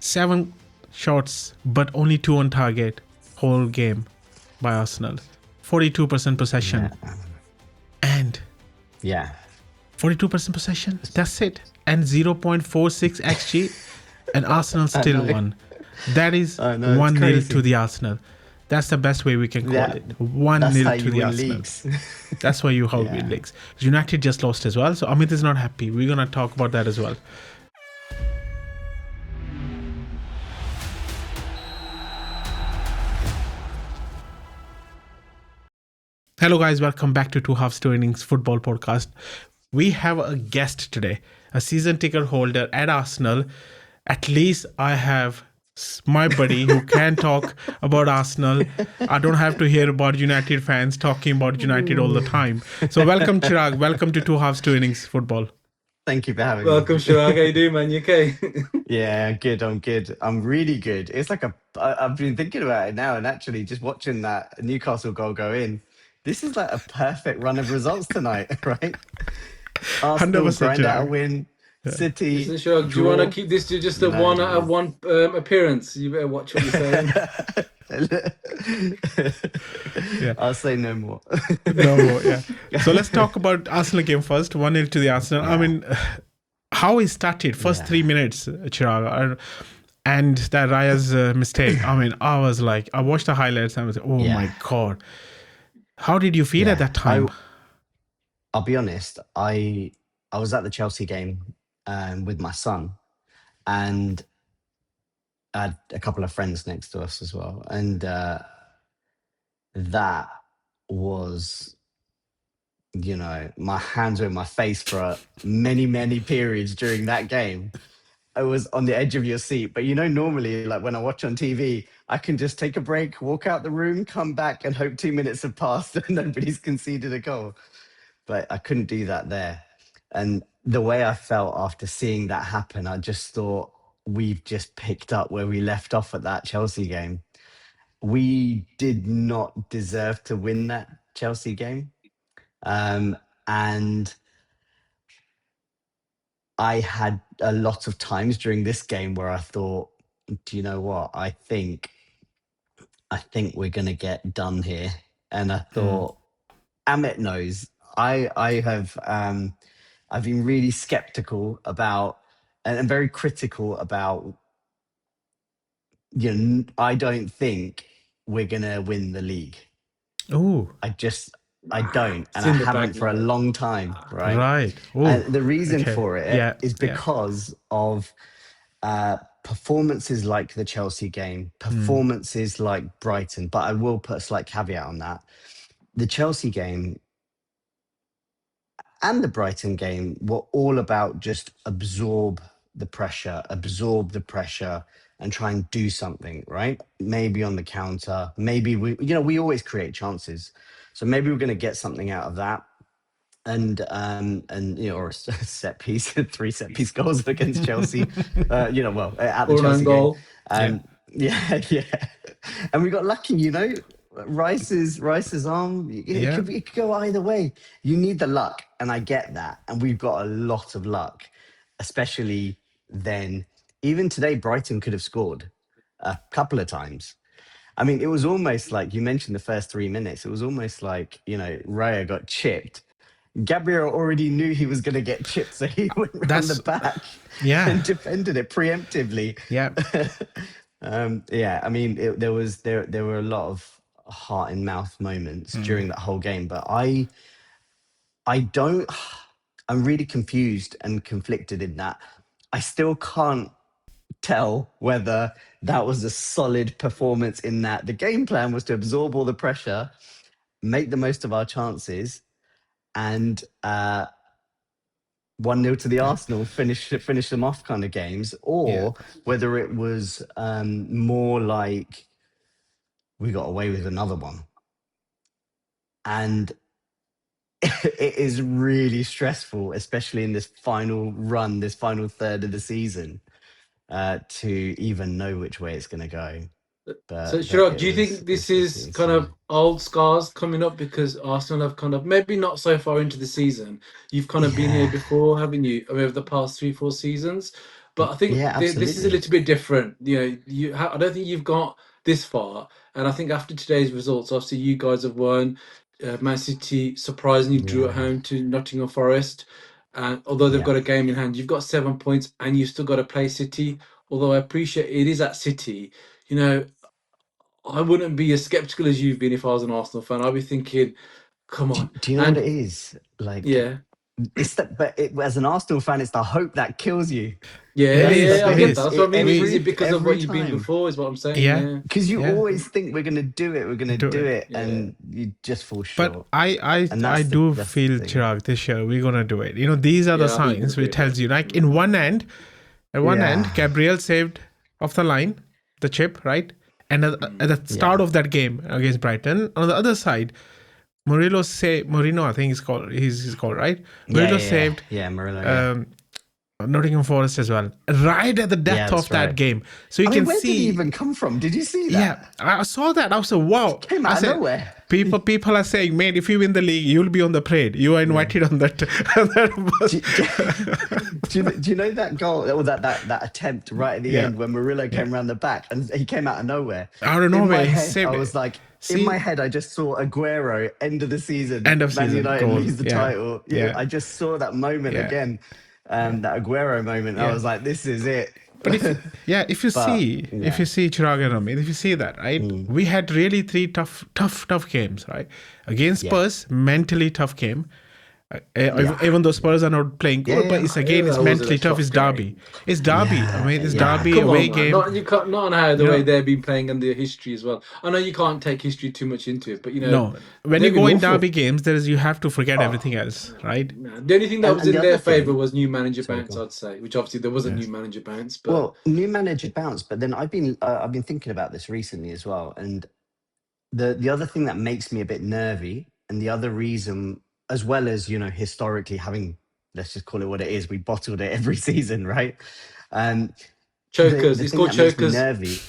7 shots, but only 2 on target whole game by Arsenal. 42% possession. Yeah. And Yeah. 42% possession. That's it. And 0.46 XG. And Arsenal still won. That is 1-0 to the Arsenal. That's the best way we can call it. 1-0 to the Arsenal. Leagues. That's why you win leagues. United just lost as well. So Amit is not happy. We're going to talk about that as well. Hello guys, welcome back to Two Halves Two Innings Football Podcast. We have a guest today, a season ticket holder at Arsenal. At least I have my buddy who can talk about Arsenal. I don't have to hear about United fans talking about United all the time. So welcome Chirag, welcome to Two Halves Two Innings Football. Thank you for having me. Welcome Chirag, how you doing, man? You okay? Yeah, good. I'm good. I'm really good. It's like I've been thinking about it now, and actually just watching that Newcastle goal go in, this is like a perfect run of results tonight, right? Arsenal grind out a win. Yeah. City. Listen, Chirag, do you want to keep this to just a 1 out of 1 appearance? You better watch what you're saying. Yeah. I'll say no more. No more, yeah. So let's talk about Arsenal game first. 1-0 to the Arsenal. Yeah. I mean, how it started, first 3 minutes, Chirag, and that Raya's mistake. I mean, I was like, I watched the highlights and I was like, oh my God. How did you feel at that time? I'll be honest, I was at the Chelsea game with my son, and I had a couple of friends next to us as well. And that was, you know, my hands were in my face for many, many periods during that game. I was on the edge of your seat. But, you know, normally, like when I watch on TV, I can just take a break, walk out the room, come back and hope 2 minutes have passed and nobody's conceded a goal. But I couldn't do that there. And the way I felt after seeing that happen, I just thought we've just picked up where we left off at that Chelsea game. We did not deserve to win that Chelsea game. And I had a lot of times during this game where I thought, do you know what? I think we're going to get done here. And I thought, Amit knows. I've been really skeptical about and very critical about, you know, I don't think we're going to win the league. Oh, I don't. And I haven't for a long time. Right. Right. And the reason for it is because of performances like the Chelsea game, performances like Brighton. But I will put a slight caveat on that. The Chelsea game and the Brighton game were all about just absorb the pressure and try and do something, right? Maybe on the counter, maybe we always create chances. So maybe we're going to get something out of that. And you know, or a set piece, 3 set piece goals against Chelsea, you know, well, at the Chelsea goal. Yeah. And we got lucky, you know. Rice's arm, it could go either way. You need the luck, and I get that. And we've got a lot of luck, especially then. Even today, Brighton could have scored a couple of times. I mean, it was almost like, you mentioned the first 3 minutes, it was almost like, you know, Raya got chipped. Gabriel already knew he was going to get chipped, so he went round the back and defended it preemptively. Yeah. I mean, there were a lot of heart in mouth moments during that whole game, but I'm really confused and conflicted in that. I still can't tell whether that was a solid performance, in that the game plan was to absorb all the pressure, make the most of our chances, and 1-0 to the Arsenal, finish them off kind of games, or whether it was more like we got away with another one. And it is really stressful, especially in this final run, this final third of the season, to even know which way it's going to go. So, Chirag, do you think this is kind of old scars coming up because Arsenal have kind of, maybe not so far into the season, you've kind of been here before, haven't you? I mean, over the past 3-4 seasons. But I think Yeah, this is a absolutely. little bit different. I don't think you've got this far. And I think after today's results, obviously you guys have won. Man City surprisingly drew at Yeah, home to Nottingham Forest. And although they've yeah. got a game in hand, you've got 7 points and you've still got to play City. Although I appreciate it is at City, you know, I wouldn't be as skeptical as you've been if I was an Arsenal fan. I'd be thinking, come on. Do you know what And it is? Like, yeah, it's that, but as an Arsenal fan, it's the hope that kills you. yeah, It That's is. yeah, I It get that. is. That's what I mean. Is We it because of every what you've been time. before, is what I'm saying? yeah Yeah. Because you yeah always think we're gonna do it, we're gonna do do it. it, Yeah. and you just fall But short. I And I that's do the feel, thing. Chirag, this year we're gonna do it. These are the Yeah, I think you're signs gonna which do it. tells you, like, in one end, at one end, Yeah, Gabriel saved off the line the chip, right? And at the start yeah, of that game against Brighton, on the other side, Mourinho, I think he's called, right? yeah, Murillo yeah, yeah, saved yeah. Murillo, yeah, um, Nottingham Forest as well, right at the yeah. death of That's that right. game. So you I mean, can where did he see, even come from? Did you see yeah, that? I saw that. I was like, wow. Came I out of said, nowhere. people are saying, mate, if you win the league, you'll be on the parade. You are Yeah. invited on that. On that bus. Do you know that goal or that attempt right at the Yeah, end when Murillo yeah. came around the back and he came out of nowhere? Out of In my nowhere, he head, I saved was it. like, in See, my head, I just saw Aguero end of the season, end of Man season United goal. lose the Yeah, title. yeah, I just saw that moment yeah, again, yeah, that Aguero moment. I yeah. was like, this is it. But if you But see, yeah, Chirag and Amit, if you see that, right, mm, we had really three tough games, right? Against yeah, Spurs, mentally tough game. yeah, Even though Spurs are not playing yeah, good, but yeah, it's That wasn't a mentally tough. tough It's game. Derby. It's Derby. I yeah, mean, it's yeah. Derby Come away on, man. game. Not you can't not on how the You way know, they've been playing and their history as well. I know you can't take history too much into it, but no. When you they've been go in awful. Derby games, you have to forget everything Oh, else, right? No. The only thing that was and in the their other favour thing. was new manager Sorry, go bounce, on. I'd say. Which obviously there was a new Yes. manager bounce, but Well, new manager bounce, but then I've been thinking about this recently as well, and the other thing that makes me a bit nervy, and the other reason, as well as historically having, let's just call it what it is, we bottled it every season, right? Um, the chokers. the It's thing called that makes me chokers. nervy.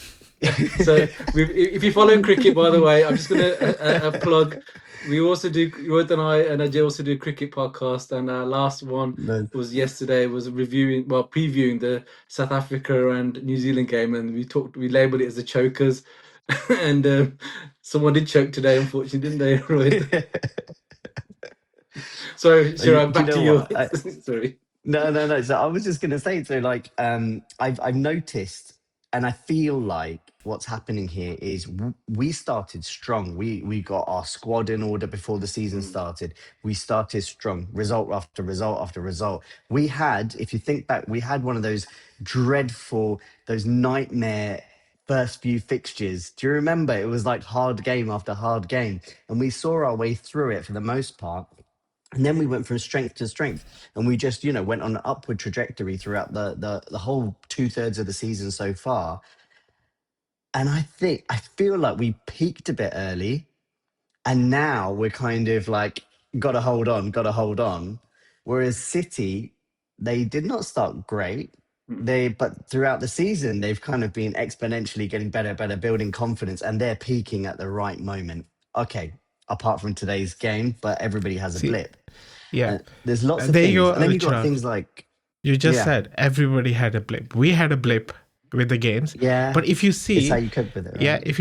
So if you follow cricket, by the way, I'm just gonna plug. We also do. Ruth and Ajay also do a cricket podcast, and our last one No. was yesterday. Was previewing the South Africa and New Zealand game, and we labelled it as the chokers, and someone did choke today, unfortunately, didn't they, Rohit? Sorry, Chirag, Do you back to know you. what? Sorry. No, no, no. So I was just gonna say, so like, I've noticed, and I feel like what's happening here is we started strong. We got our squad in order before the season Mm, started. We started strong, result after result after result. We had, if you think back, we had one of those dreadful, those nightmare first few fixtures. Do you remember? It was like hard game after hard game, and we saw our way through it for the most part. And then we went from strength to strength, and we just went on an upward trajectory throughout the whole 2/3 of the season so far. And I feel like we peaked a bit early, and now we're kind of like, gotta hold on. Whereas City, they did not start great. mm. But throughout the season, they've kind of been exponentially getting better, better, building confidence, and they're peaking at the right moment. Okay, apart from today's game, but everybody has a See, blip. yeah. There's lots of There you things, go, and then you got Chirag. things like, You just yeah, said everybody had a blip. We had a blip with the games, yeah, but if you it's how see, you cope with it, yeah, right? if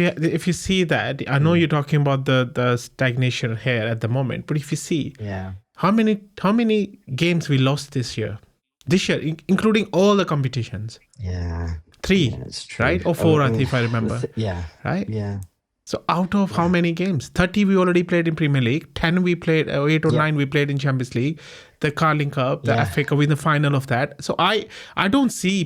you see that, I know Mm, you're talking about the stagnation here at the moment, but if you see yeah, how many games we lost this year, including all the competitions, yeah, yeah, three, it's true. right, or four, I think, if I The remember, yeah, right? yeah, So out of how yeah, many games? 30 we already played in Premier League. 10 we played, 8 or yeah, 9 we played in Champions League, the Carling Cup, the yeah, FA Cup, in the final of that. So I don't see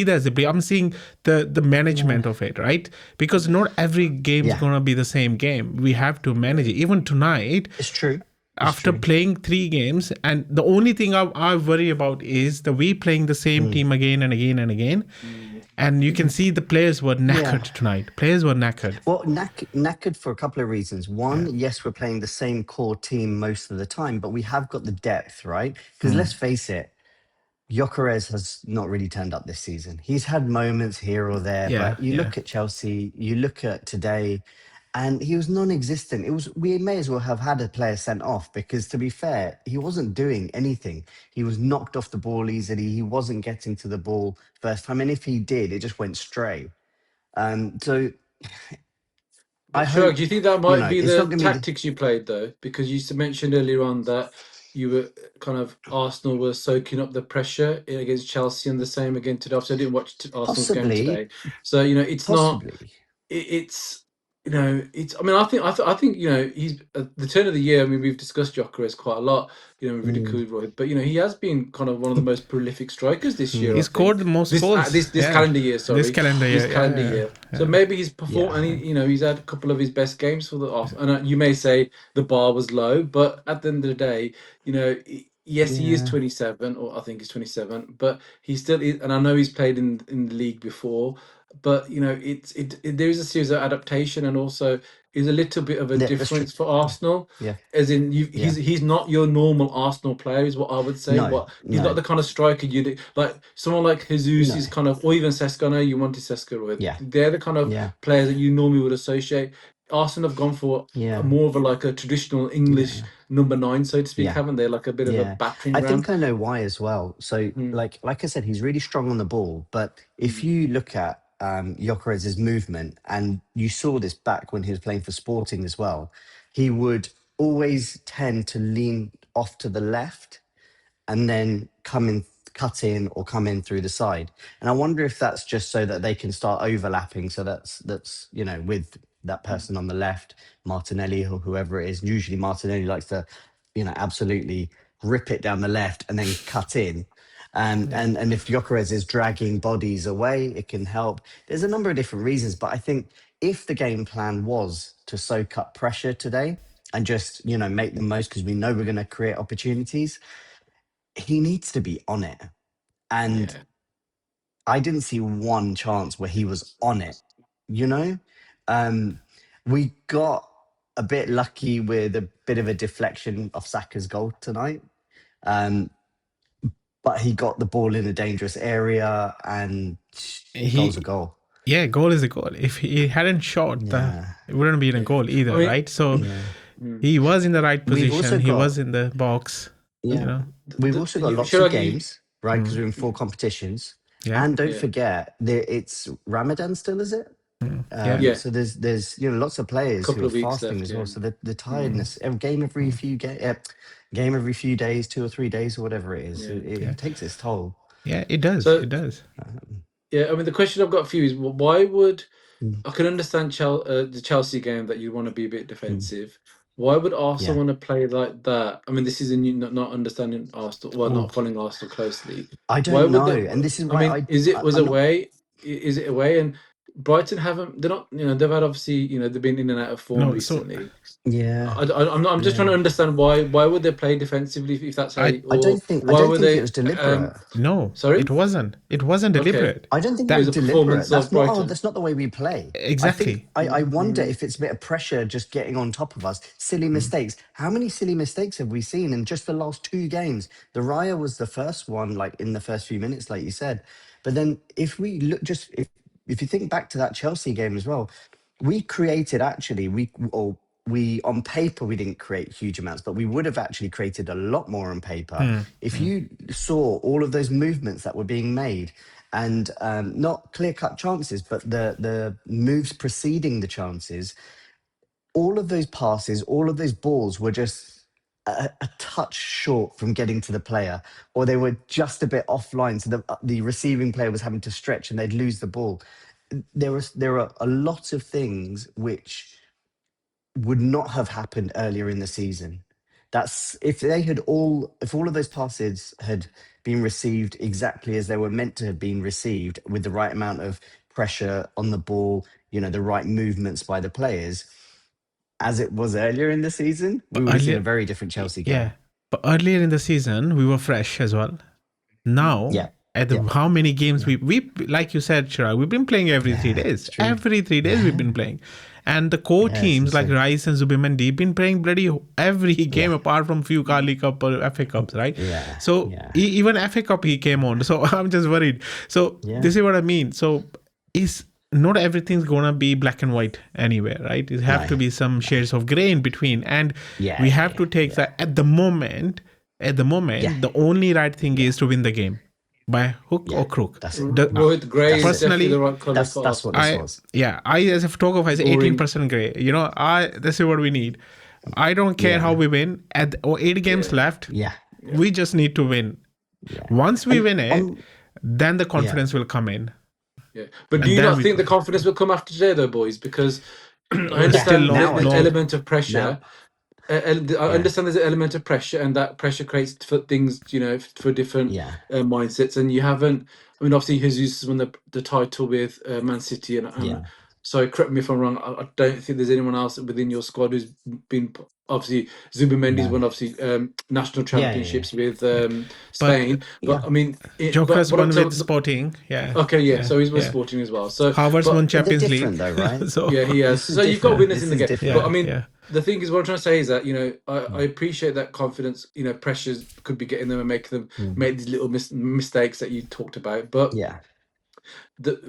that as a blip. I'm seeing the yeah, management of it, right? Because not every game's yeah. gonna be the same game. We have to manage it. Even tonight, It's true. It's after true. playing 3 games, and the only thing I worry about is the we playing the same Mm, team again and again and again. And you can see the players were yeah. knackered tonight. Players were knackered. Well, knackered for a couple of reasons. Yeah. One, yes, we're playing the same core team most of the time, but we have got the depth, right? Because Hmm. let's face it, Gyökeres has not really turned up this season. He's had moments here or there, Yeah. but you Yeah. look at Chelsea, you look at today, and he was non-existent. We may as well have had a player sent off because, to be fair, he wasn't doing anything. He was knocked off the ball easily. He wasn't getting to the ball first time, and if he did, it just went stray. So I But Chirag, do hope, you think that might be it's not the going to be. tactics you played though? Because you mentioned earlier on that you were kind of Arsenal were soaking up the pressure against Chelsea and the same again today. Obviously, I didn't watch Arsenal's game Possibly, today, so it's not. possibly. It's it's. I mean, I think he's the turn of the year. I mean, we've discussed Gyökeres quite a lot. We've Mm, ridiculed Roy, but he has been kind of one of the most prolific strikers this year. He I scored the think most goals. this Yeah, calendar year. this Sorry, calendar this year. Yeah, calendar yeah, year. So yeah. maybe he's performed, and yeah, he's had a couple of his best games for the Arsenal. And you may say the bar was low, but at the end of the day, yes, he is yeah. 27, or I think he's 27, but he still is, and I know he's played in the league before. But there is a series of adaptation, and also is a little bit of a Yeah, that's true. difference for Arsenal. Yeah, As in, yeah. he's not your normal Arsenal player, is what I would say. No, What He's not no, the kind of striker like someone like Jesus no. is kind of, or even Sesko. I know you wanted Sesko with. Yeah, They're the kind of yeah, players that you normally would associate. Arsenal have gone for yeah, more of like a traditional English yeah, number 9, so to speak, yeah. haven't they? Like a bit of a Yeah, battering I ram. think I know why as well. So, Mm, like I said, he's really strong on the ball. But if mm, you look at Gyökeres's movement, and you saw this back when he was playing for Sporting as well, he would always tend to lean off to the left and then cut in or come in through the side. And I wonder if that's just so that they can start overlapping. So that's with that mm. person on the left, Martinelli or whoever it is. Usually Martinelli likes to, absolutely rip it down the left and then cut in. Yeah. And if Gyökeres is dragging bodies away, it can help. There's a number of different reasons, but I think if the game plan was to soak up pressure today and just make the most, because we know we're going to create opportunities, he needs to be on it. And Yeah. I didn't see one chance where he was on it, you know? Um, we got a bit lucky with a bit of a deflection of Saka's goal tonight. Um, but he got the ball in a dangerous area, and goal's a He, goal. yeah, goal is a goal. If he hadn't shot, Yeah. it wouldn't be a Yeah. goal I either, mean, right? So Yeah. mm, he was in the right We've also position. He was got, in the box. You yeah, know. we've also got lots of Chirag, you, games, right? Because Mm. we're in 4 competitions. Yeah. And don't yeah, forget, it's Ramadan still, is it? Yeah. yeah, So there's lots of players who couple are of weeks fasting left. as Yeah. well. So the Mm. tiredness, every game every game every few days, 2 or 3 days, or whatever it is, Yeah. Yeah. it takes its toll. Yeah. It does. So It does. yeah, I mean, the question I've got for you is, why would Mm, I can understand the Chelsea game that you want to be a bit mm, defensive. Why would Arsenal yeah. want to play like that? I mean, this is a new, not understanding Arsenal, well, Oh, not following Arsenal closely. I Why don't would know, they? and this is I why mean, is it was I'm not. away? Is it away? And Brighton haven't. They're not. They've had obviously. They've been in and out of form No. So recently. Yeah, I'm not. I'm just trying yeah. to understand why. Why would they play defensively if that's how? I Or I why don't would think it they? was deliberate. no. Sorry. It wasn't. It wasn't Okay. deliberate. I don't think it It was was That a deliberate. performance of That's not. Oh, Brighton. that's not the way we play. I think exactly. I wonder Mm, if it's a bit of pressure just getting on top of us. Silly mistakes. How many silly mistakes have we seen in just the last 2 games? The Raya was the first one, like in the first few minutes, like you said. But then if we look, just if you think back to that Chelsea game as well, we created actually we on paper we didn't create huge amounts, but we would have actually created a lot more on paper Mm. if Mm. you saw all of those movements that were being made, and not clear cut chances, but the moves preceding the chances. All of those passes, all of those balls were just a touch short from getting to the player, or they were just a bit offline, so the receiving player was having to stretch and they'd lose the ball. There are a lot of things which would not have happened earlier in the season. That's if all of those passes had been received exactly as they were meant to have been received, with the right amount of pressure on the ball, the right movements by the players, as it was earlier in the season, we But would have seen a earlier, very different Chelsea yeah. game. But earlier in the season, we were fresh as well. Now, Yeah, at yeah, how many games yeah, we like you said, Chirag, we've been playing every three yeah. days. It's true. Every 3 days we've Yeah, been playing, and the core yeah. It's teams like insane. Rice and Zubimendi been playing bloody every game Yeah, apart from few Carly Cup or FA Cups, right? yeah, So yeah, even FA Cup he came on. So I'm just worried. So yeah. this is what I mean. So is not everything's gonna be black and white anywhere, right? It have No. to be some shades of gray in between, and Yeah, we yeah, have to take yeah. that at the moment. Yeah. The only right thing is to win the game by hook Yeah. or crook. That's it. Rohit, grey That's is it. definitely the Personally, right colour for That's what this was. I as a photographer, I say Boring. 18% gray. This is what we need. I don't care how Yeah. we win. At 8 games Yeah. left, Yeah. we just need to win. Yeah. Once we And win it, on- then the confidence will come in. Yeah, but And do you then not we think the push. confidence will come after today, though, boys? Because I Still understand long, there's an long. element of pressure. Now, I understand there's an element of pressure, and that pressure creates for things, for different yeah. mindsets. And you haven't. I mean, obviously, Jesus won the title with Man City, and Yeah. so correct me if I'm wrong. I don't think there's anyone else within your squad who's been obviously Zubimendi's No. won obviously national championships with Spain. Yeah. But I mean, Jokeris but won so with Sporting. Yeah. okay, yeah. So he's yeah. Sporting as well. So Havertz but- won But they're Champions different League. though, right? So yeah, he has. This is So you've got different. winners This in the is game. different. But I mean, yeah. the thing is, what I'm trying to say is that I appreciate that confidence. Pressures could be getting them and make them make these little mistakes that you talked about. But Yeah.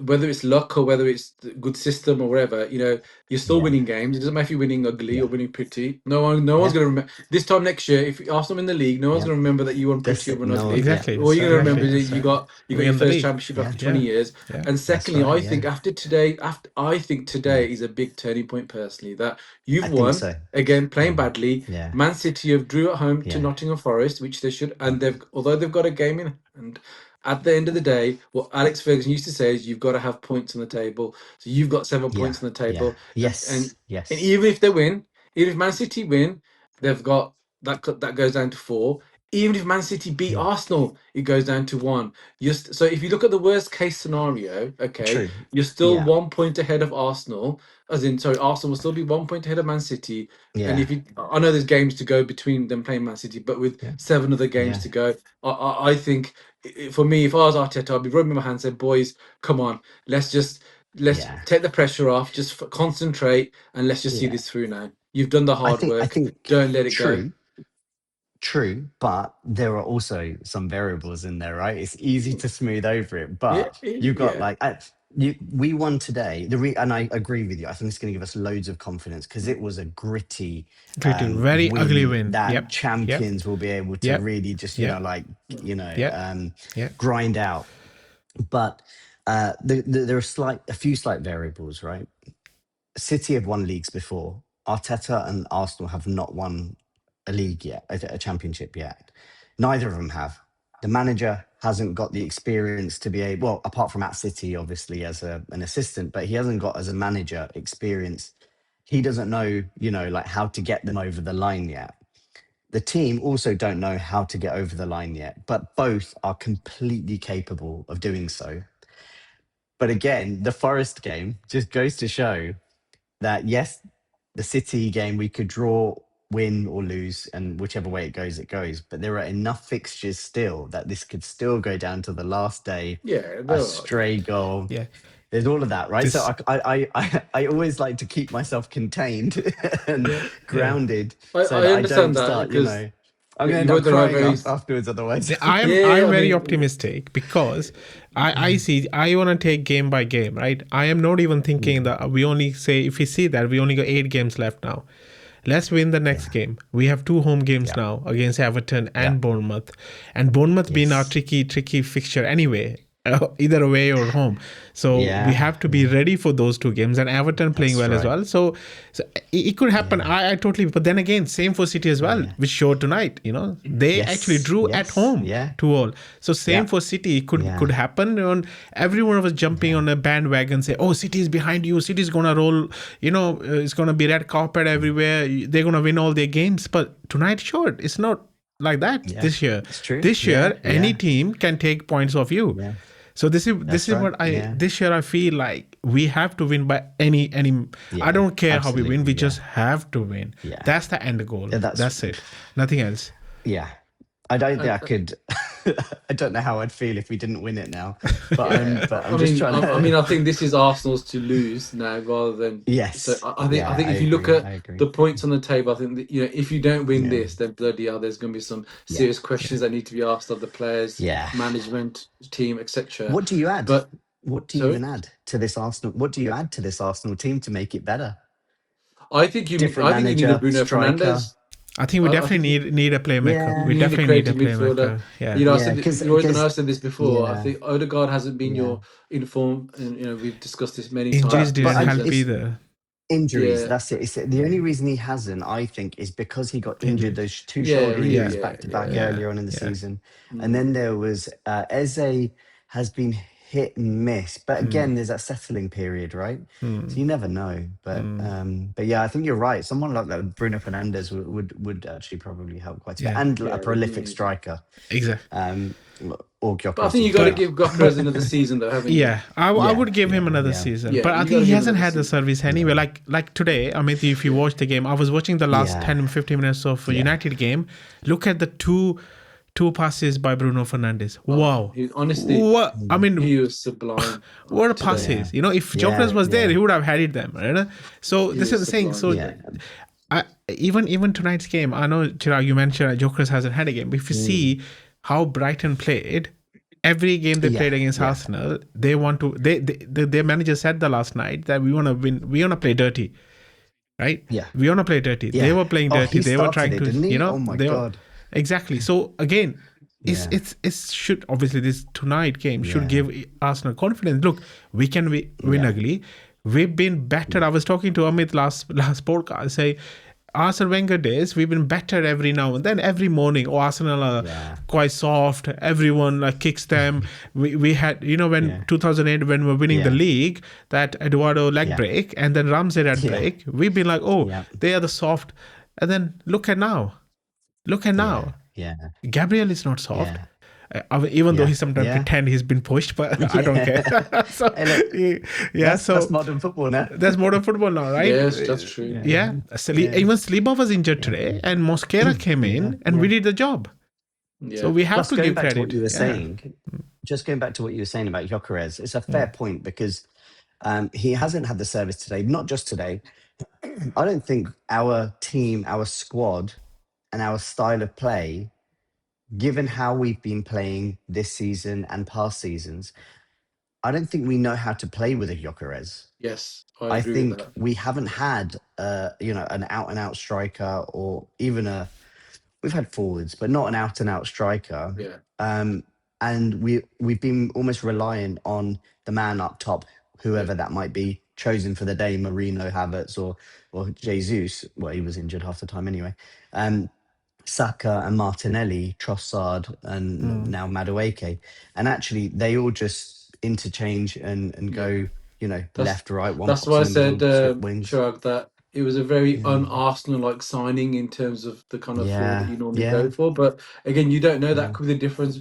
whether it's luck or whether it's the good system or whatever, you're still Yeah. winning games. It doesn't matter if you're winning ugly Yeah. or winning pretty. No one's going to remember this time next year. If Arsenal in the league, no one's Yeah. going to remember that you won pretty or That's won it. No, ugly. Exactly. All you're going to remember Exactly. is that you got We your in the first league. championship after Yeah. 20 years. Yeah. And secondly, right, I think after today, I think today is a big turning point personally. That you've I think won so. again, playing badly. Yeah. Man City have drew at home to Yeah. Nottingham Forest, which they should, and although they've got a game in hand. At the end of the day, what Alex Ferguson used to say is you've got to have points on the table. So you've got 7 points on the table. Yeah. Yes. Yes. And even if they win, even if Man City win, they've got that goes down to 4. Even if Man City beat Arsenal, it goes down to 1. So if you look at the worst case scenario, okay, True. you're still Yeah. 1 point ahead of Arsenal. Arsenal will still be 1 point ahead of Man City. Yeah. And I know there's games to go between them playing Man City, but with 7 other games to go, I think for me, if I was Arteta, I'd be rubbing my hands and say, boys, come on, let's take the pressure off, just concentrate, and let's just see this through now. You've done the hard work. I think Don't let it go. True, but there are also some variables in there, right? It's easy to smooth over it, but you've got we won today. And I agree with you. I think it's going to give us loads of confidence because it was a gritty, very ugly win that champions will be able to really just grind out. But there are a few slight variables, right? City have won leagues before. Arteta and Arsenal have not won a league yet, a championship yet. Neither of them have. The manager hasn't got the experience to be able, well, apart from at City, obviously, as an assistant, but he hasn't got as a manager experience. He doesn't know, how to get them over the line yet. The team also don't know how to get over the line yet, but both are completely capable of doing so. But again, the Forest game just goes to show that, yes, the City game, we could draw, win or lose, and whichever way it goes, it goes. But there are enough fixtures still that this could still go down to the last day. Yeah, a stray goal. Yeah. There's all of that, right? So I always like to keep myself contained and grounded. I understand that start, because I'm going to end up crying afterwards otherwise. I'm very optimistic because I want to take game by game, right? I am not even thinking that we only say, if we see that we only got 8 games left now. Let's win the next game. We have 2 home games now against Everton and Bournemouth. And Bournemouth being our tricky fixture anyway, either away or home. So we have to be ready for those 2 games, and Everton playing well as well. So it could happen. I totally, but then again, same for City as well, which showed tonight, they actually drew at home 2-2. So same for City, could happen. And everyone was jumping on a bandwagon, say, oh, City is behind you. City's going to roll, it's going to be red carpet everywhere. They're going to win all their games. But tonight, sure, it's not like that this year. It's true. This year, any team can take points off you. Yeah. So this is what this year I feel like we have to win by any. I don't care how we win. We just have to win. Yeah. That's the end goal. Yeah, that's it. Nothing else. Yeah. I don't think I could. I don't know how I'd feel if we didn't win it now. But I'm just trying to. I think this is Arsenal's to lose now rather than. Yes. So I think if you look at the points on the table, I think that, if you don't win this, then bloody hell, there's going to be some serious questions that need to be asked of the players, management, team, etc. What do you add? But What do you Sorry, even add to this Arsenal? What do you add to this Arsenal team to make it better? I think you. Different I think you need a manager, Bruno striker. Fernandes. I think we I think definitely you, need a playmaker. you Yeah, We need a definitely need a creative midfielder. playmaker. Yeah. You know, I yeah, said because and I've said this before. I yeah, think Odegaard hasn't been yeah. your inform, and we've discussed this many times Injuries But this didn't help season. it's either. injuries. Yeah, That's it. It's the only reason he hasn't, I think, is because he got injured Injuries. those two yeah, shoulder really, Yeah. injuries yeah, back to back yeah. Yeah. earlier on in the Yeah. season, and Mm, then there was Eze has been hit and miss. But Mm, again, there's that settling period, right? So mm, you never know. mm. But yeah, I think you're right. Someone like that, Bruno Fernandes, would actually probably help quite a bit, Yeah. and yeah, a we do prolific need him. striker. Exactly. Um, or But I Gyökeres think to you be got to But give fair. Gokeres another season, though, haven't you? yeah, I Yeah, would give him yeah, another yeah, season. Yeah, But I you got think to he give him hasn't another had the season. service anyway. yeah, Like today, I mean, if you Yeah, watch the game, I was watching the last yeah, 10, 15 minutes of a yeah, United game. Look at the two passes by Bruno Fernandes. oh, Wow. honestly, What I mm, mean, he was sublime what a today. passes. yeah, If Jokeres yeah, was there, yeah, he would have had it them, right? So He this was is the thing. sublime So yeah. today. even tonight's game, I know Chirag, you mentioned Jokeres hasn't had a game. But if you Mm, see how Brighton played, every game they yeah, played against yeah, Arsenal, they want to. Their manager said the last night that we want to win. We want to play dirty, right? yeah, We want to play dirty. They yeah. were playing Oh, dirty. he They were started trying it, to, didn't he? Oh my they were God. exactly. So again, Yeah, it's should obviously this tonight game should yeah, give Arsenal confidence. Look, we can win yeah, ugly. We've been better. I was talking to Amit last podcast. Say Arsenal Wenger days, we've been better every now and then. Every morning, Arsenal are yeah, quite soft. Everyone kicks them. We had when yeah, 2008 when we were winning the yeah, league, that Eduardo leg yeah, break and then Ramsey yeah, break. We've been like, oh, yeah, they are the soft. And then look at now. Look at yeah, now. yeah, Gabriel is not soft. yeah, Even though yeah, he sometimes yeah, pretend he's been pushed, but I don't care. yeah. So Hey, look, yeah, that's so modern football now. that's modern football now, right? Yes, that's true. Yeah, Yeah, yeah, Even Saliba was injured yeah, today, and Mosquera came yeah, in, and yeah. we did the job. So Yeah, we have Plus, to going give back to what credit. you were Yeah. saying, just going back to what you were saying about Gyökeres, it's a fair Mm, point because he hasn't had the service today. Not just today. I don't think our team, our squad, and our style of play, given how we've been playing this season and past seasons, I don't think we know how to play with a Gyökeres. yes, I I agree with think that. we haven't had, an out and out striker or even we've had forwards, but not an out and out striker. Yeah, Um, and we've been almost reliant on the man up top, yeah, whoever that might be, chosen for the day, Marino, Havertz, or Jesus. Well, he was injured half the time anyway. Um, Saka and Martinelli, Trossard, and mm. now Madueke. And actually, they all just interchange and yeah. go, That's left, right. One that's pops why I in the said, middle, swap wings. Chirag, that it was a very Yeah, un-Arsenal like signing in terms of the kind of four that yeah, you normally go yeah, for. But again, you don't know, that yeah, could be the difference.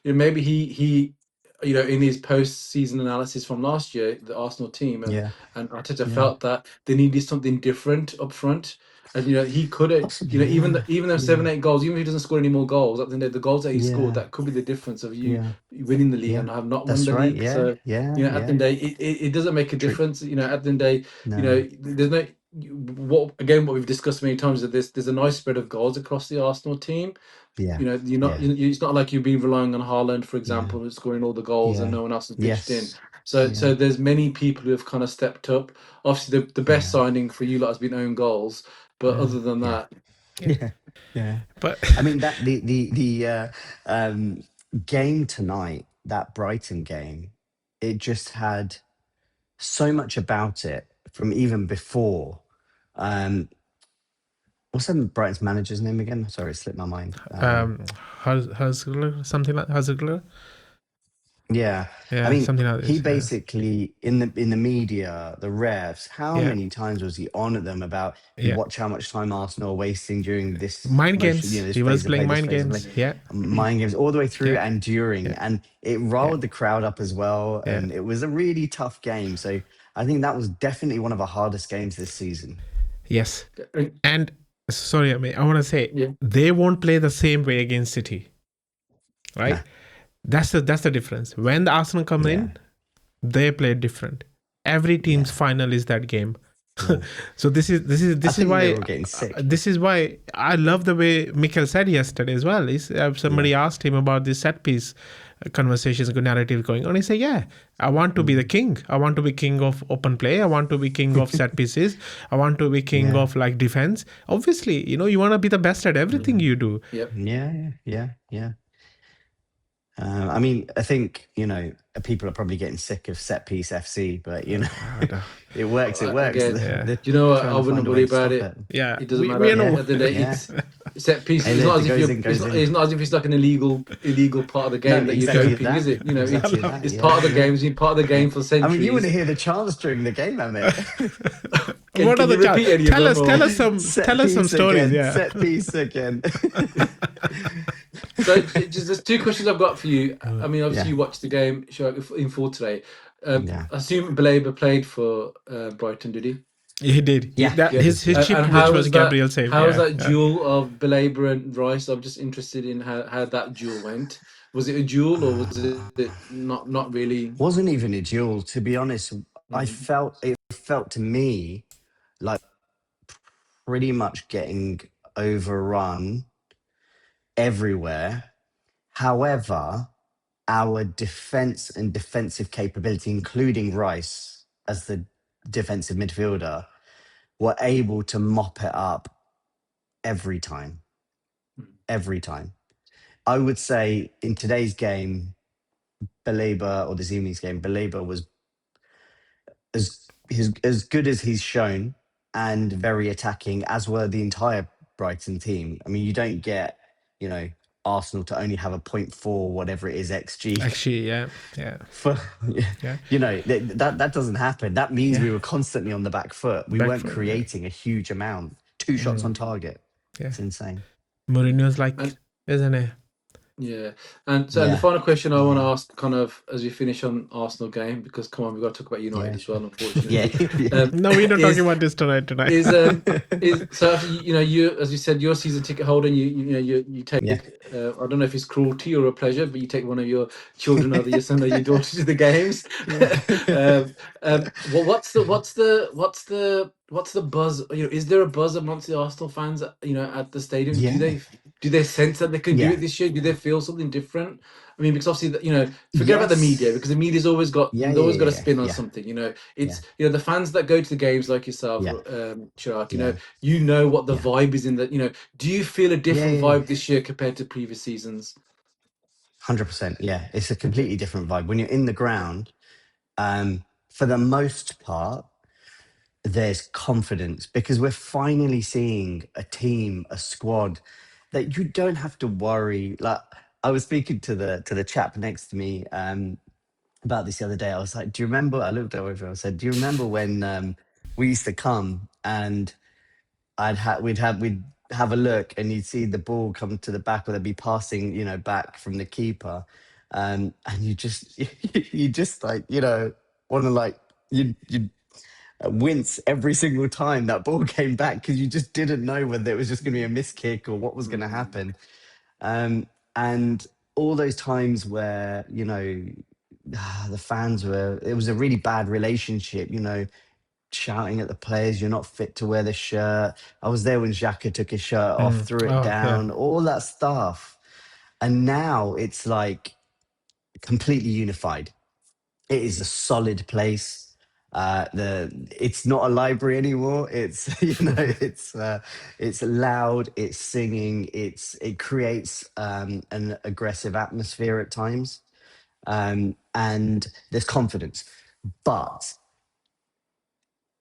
Maybe he in his post-season analysis from last year, the Arsenal team yeah, and Arteta yeah. felt that they needed something different up front. And he could have, Possibly, even yeah, even those yeah, 7, 8 goals, even if he doesn't score any more goals, at the end of the goals that he scored, yeah, that could be the difference of you yeah, winning the league yeah. and have not won That's the right. league. Yeah, So yeah, at the yeah. end of the day, it doesn't make a True. difference. At the end of the day, No. there's no what we've discussed many times, that there's a nice spread of goals across the Arsenal team. Yeah, You're not. yeah, It's not like you've been relying on Haaland, for yeah, example, who's scoring all the goals and yeah. no one else has pitched in. Yes. So Yeah, there's many people who have kind of stepped up. Obviously, the best yeah, signing for you lot has been own goals, but Yeah. other than yeah, that, Yeah. yeah, yeah. But I mean that the game tonight, that Brighton game, it just had so much about it from even before. Um, what's Brighton's manager's name again? Sorry, it slipped my mind. Husgler, something like Husgler. Yeah, I Yeah, mean, something like he this. Yeah. basically in the media, the refs, how Yeah. many times was he on at them about you Yeah. watch how much time Arsenal are wasting during this Mind motion, games. this He was phase of play, playing this mind phase of play, games. Yeah. mind games all the way through Yeah. and during, Yeah. and it Yeah. riled the crowd up as well, Yeah. and it was a really tough game. So I think that was definitely one of the hardest games this season. Yes. uh, And sorry, I want to say yeah, they won't play the same way against City, No, right? That's the difference. When the Arsenal come yeah, in, they play different. Every team's yeah, final is that game. yeah. So this I is think they why were getting sick. this is why I love the way Mikel said yesterday as well. Somebody Yeah, asked him about this set piece conversations, good narrative going on. He say, yeah, I want to be the king. I want to be king of open play. I want to be king of set pieces. I want to be king Yeah. of like defense. Obviously, you know, you want to be the best at everything you do. Yep. Yeah. I mean, I think, you know, people are probably getting sick of set piece FC, but you know, it works. It works. Again, Yeah. They're you know what? trying I to wouldn't find a worry way to about stop it. it. Yeah, It doesn't matter. we At know. the end of the day, Yeah. it's set pieces. Hey, It's look, not as it if goes you're. in, goes in. It's not as if it's like an illegal part of the No, game that you're exactly doping, that. is it? You know, Exactly that. it's Yeah, part of the yeah. game. It's been part of the game for I centuries. mean, you want to hear the chants during the game, Amit. What are Can the you repeat any of tell us? them, Tell or- us some. Set Tell us some piece stories. again. Yeah. Set piece again. So just there's two questions I've got for you. I mean, obviously Yeah. you watched the game Chirag, in full today. Yeah. I assume Baleba played for Brighton, did he? He did. Yeah. Yeah. His chip, And which how was was Gabriel that? saved. How was Yeah, that duel of Baleba and Rice? I'm just interested in how that duel went. Was it a duel or was it not really? Wasn't even a duel, to be honest. I Mhm. felt it felt to me like pretty much getting overrun everywhere. However, our defense and defensive capability, including Rice as the defensive midfielder, were able to mop it up every time. Every time. I would say in today's game, Baleba, or this evening's game, Baleba was as good as he's shown and very attacking, as were the entire Brighton team. I mean, you don't get, you know, Arsenal to only have a point 0.4, whatever it is, XG. actually, yeah. For, Yeah. you know, that doesn't happen. That means Yeah. we were constantly on the back foot. We Back weren't foot, yeah. creating a huge amount. 2 shots on target. Yeah. It's insane. Mourinho's like, And- isn't it? Yeah, and so and the Yeah. final question I want to ask, kind of as we finish on Arsenal game, because come on, we've got to talk about United Yeah, as well. sure. Unfortunately, Yeah. No, we're not is- talking about this tonight. is so you know, you, as you said, you're a season ticket holder, and you know you take Yeah. I don't know if it's cruelty or a pleasure, but you take one of your children, either your son or your daughter, to the games. Well, what's the buzz? You know, is there a buzz amongst the Arsenal fans? You know, at the stadium, Yeah. do they sense that they can do Yeah. it this year? Do they feel something different? I mean, because obviously, you know, forget about the media, Yes. because the media's always got Yeah, they've always yeah, got a yeah, spin on yeah. something. You know, it's you know, the fans that go to the games like yourself, Yeah. Chirag, Yeah. you know what the Yeah. vibe is in that. You know, do you feel a different Yeah. vibe this year compared to previous seasons? 100%. Yeah. It's a completely different vibe. When you're in the ground, for the most part, there's confidence because we're finally seeing a team, a squad that you don't have to worry. Like, I was speaking to the chap next to me about this the other day. I was like, "Do you remember?" I looked over. I said, "Do you remember when we used to come and we'd have a look and you'd see the ball come to the back, or they'd be passing, you know, back from the keeper, and you just you just like, you know, want to like you wince every single time that ball came back because you just didn't know whether it was just going to be a miss kick or what was going to happen." And all those times where, you know, the fans were, it was a really bad relationship, you know, shouting at the players, "You're not fit to wear the shirt." I was there when Xhaka took his shirt off, threw it Oh, down, all that stuff. And now it's like completely unified. It is a solid place. It's not a library anymore. It's it's loud. It's singing. It creates an aggressive atmosphere at times, and there's confidence. But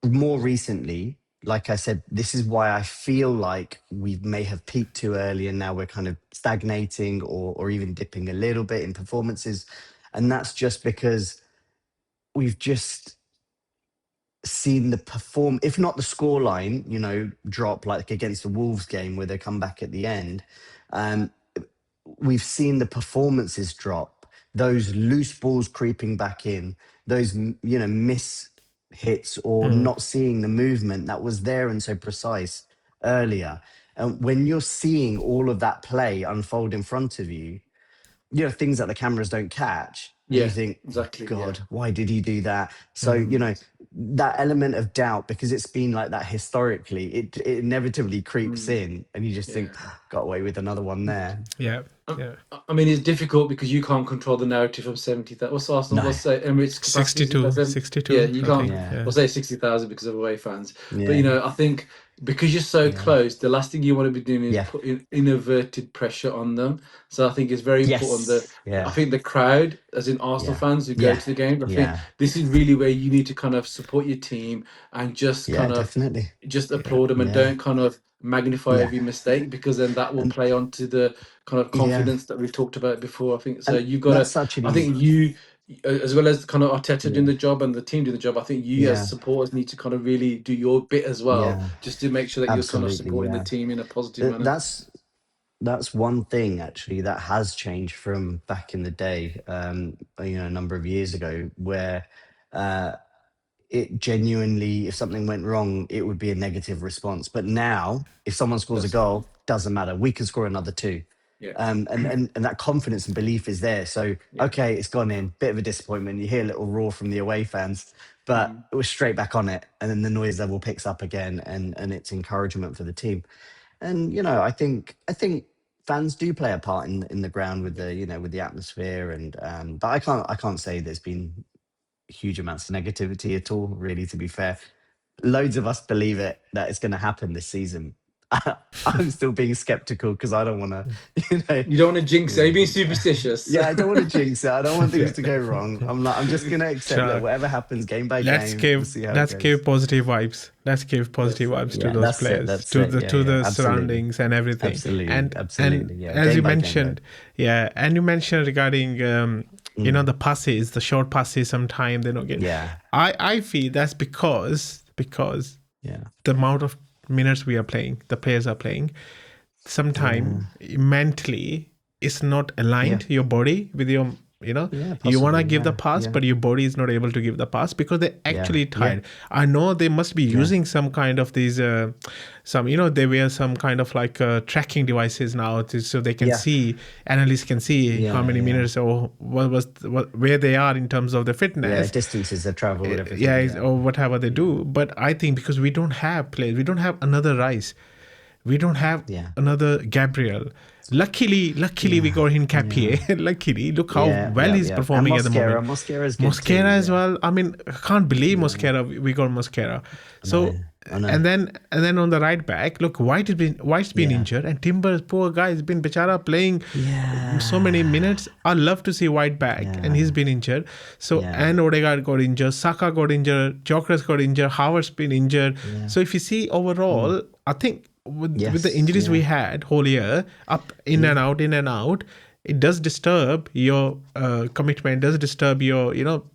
more recently, like I said, this is why I feel like we may have peaked too early, and now we're kind of stagnating or even dipping a little bit in performances, and that's just because we've just seen the perform, if not the scoreline, you know, drop like against the Wolves game where they come back at the end. Um, we've seen the performances drop, those loose balls creeping back in, those, you know, miss hits or not seeing the movement that was there and so precise earlier. And when you're seeing all of that play unfold in front of you, you know, things that the cameras don't catch, and you Yeah, think, exactly. God, Yeah. why did he do that? So, you know, that element of doubt, because it's been like that historically, it inevitably creeps in, and you just think, got away with another one there. Yeah. Yeah. I mean, it's difficult because you can't control the narrative from 70,000. What's Arsenal? No. What's say Emirates capacity? 62, 60,000? 62, Yeah, you I can't. think. Yeah. Yeah. We'll say 60,000 because of away fans. But Yeah. I think because you're so Yeah. close, the last thing you want to be doing is Yeah. putting inverted pressure on them. So I think it's very important that Yes. Yeah. I think the crowd, as in Arsenal Yeah. fans who go Yeah. to the game, I think Yeah. this is really where you need to kind of support your team and just Yeah. kind of Definitely. just Yeah. applaud them and Yeah. don't kind of magnify Yeah. every mistake, because then that will And play onto the kind of yeah. confidence that we've talked about before. I think so. And You've got that's to. such an I easy. think you, as well as kind of Arteta doing Yeah. the job and the team doing the job, I think you as Yeah. supporters need to kind of really do your bit as well, Yeah. just to make sure that you're kind of Absolutely. supporting the Yeah. team in a positive manner. That's one thing actually that has changed from back in the day, a number of years ago, where uh, it genuinely, if something went wrong, it would be a negative response. But now, if someone scores a That's goal, doesn't matter. We can score another two. yeah, And that confidence and belief is there. So, yeah. okay, it's gone in, bit of a disappointment. You hear a little roar from the away fans, but it was straight back on it. And then the noise level picks up again, and it's encouragement for the team. And I think fans do play a part in the ground with the atmosphere, and but I can't say there's been huge amounts of negativity at all, really, to be fair. Loads of us believe it that it's going to happen this season. I'm still being skeptical because I don't want to, You don't want to jinx it. Are you being yeah, superstitious? yeah, I don't want to jinx it. I don't want things Yeah. to go wrong. I'm just going to accept that Chirag, whatever happens, game by let's game, give we'll see how it let's goes. give positive vibes. Let's give positive Yes. vibes to Yeah, those that's it. players, That's to it. the Yeah, to yeah, the absolutely, surroundings and everything. absolutely, And absolutely. Yeah, as game you by game, mentioned, and you mentioned regarding the passes, the short passes. Sometimes they don't get. yeah, I feel that's because yeah, the amount of minutes we are playing, the players are playing, sometimes mentally it's not aligned, your body with your, yeah, you want to possibly. give the Yeah, pass, yeah, but your body is not able to give the pass because they're yeah, actually yeah, tired. I know they must be yeah, using some kind of these they wear some kind of like tracking devices now so they can yeah, see, analysts can see how yeah, many yeah. minutes or where they are in terms of the Yeah, fitness. distances they've traveled, everything. Yeah, Yeah, or whatever they yeah, do. But I think because we don't have players, we don't have another Rice, we don't have yeah, another Gabriel. Luckily, we yeah, got in yeah, Capier. Luckily, look how yeah, well yeah, he's yeah. And performing at the moment. Mosquera's good too. Mosquera as Yeah, well. I mean, I can't believe yeah. Mosquera. We got Mosquera. I know, So I know. and then on the right back, look, White's been Yeah, injured, and Timber, poor guy, has been Bechara playing so many yeah, minutes. I love to see White back, and he's yeah, been injured. So yeah, and Odegaard got injured, Saka got injured, Gyökeres got injured, Howard's been injured. yeah. So if you see overall, I think with the Yes, injuries we yeah, had whole year, up in and out, it does disturb your commitment, does disturb your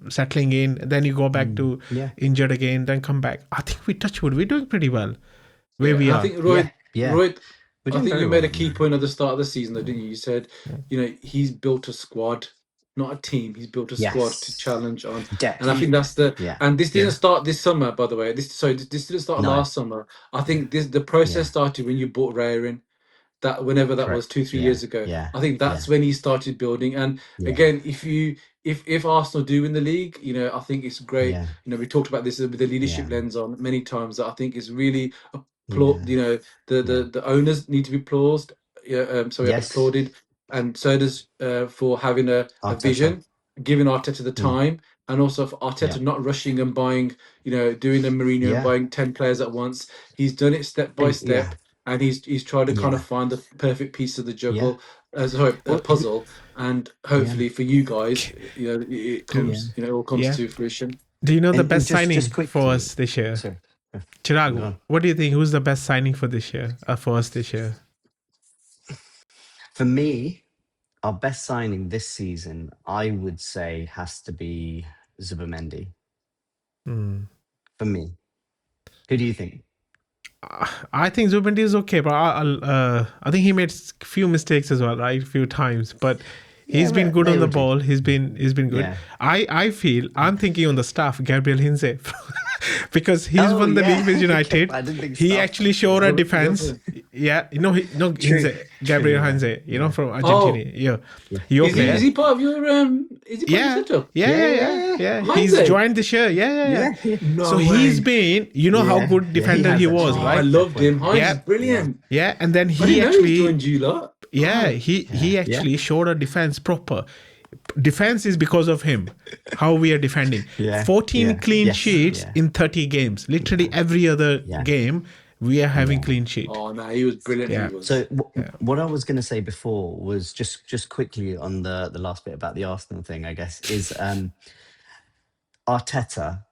settling in. Then you go back to yeah, injured again, then come back. I think we touch wood, we're doing pretty well where Yeah, we and I are. think yeah, yeah. Roy, We're I doing think very you well made a at the key moment. point at the start of the season, though, didn't you? You said, he's built a squad, not a team. He's built a squad to Yes, challenge on, and I depth. think that's the. Yeah, And this yeah. didn't start this summer, by the way. This didn't start No, last summer. I think the process yeah, started when you bought Raya in. That whenever that was correct. 2-3 Yeah, years ago, yeah, I think yeah, that's when he started building. And yeah, again, if Arsenal do win the league, I think it's great. yeah, We talked about this with the yeah, leadership lens on many times. That I think is really applaud. yeah, yeah. The owners need to be applauded. Yeah, sorry, Yes, applauded, and so does for having a Arteta. vision, giving Arteta the Mm, time, and also for yeah, Arteta not rushing and buying. Doing a Mourinho and yeah, buying 10 players at once. He's done it step by and yeah, step, and he's tried to kind of yeah, find the perfect piece of the yeah. juggle, sorry, Well, puzzle, and yeah, hopefully for you guys, it Do, yeah. comes, it all comes yeah. to fruition. Do you know the And best just signing for quickly, us this year? sorry, go Chirag, on. what do you think? Who's the best signing for this year? For us this year? For me, our best signing this season, I would say, has to be Zubimendi. Hmm. For me, who do you think? I think Zubimendi is okay, but I think he made a few mistakes as well, right? A few times, but Yeah, he's been but good they on the all do. ball. He's been good. Yeah. I feel I'm thinking on the staff, Gabriel Hinze, because he's won the league with United. I didn't think He staff. actually showed a You're- defense. Yeah, True. Hinze, Gabriel True, yeah. Hinze, Yeah. from Oh, Argentina. Yeah, Yeah. your is player. he part of your is he part of your Yeah, setup? yeah. Hinze? He's joined this year. Yeah. No So way. he's been, how Yeah, good yeah, he defender has he actually. was, Oh, right? I loved him. Heinz Yeah. is brilliant. Yeah, and then I he didn't know he actually, joined you lot. Yeah, Oh, he Yeah. actually showed a defense proper. Defense is because of him. How we are defending. Yeah. 14 Yeah. clean Yes. sheets Yeah. in 30 games. Literally every other Yeah. game we are having Yeah. clean sheet. oh no, he was brilliant. He Yeah. was. So Yeah. what I was going to say before was just quickly on the last bit about the Arsenal thing, I guess, is Arteta.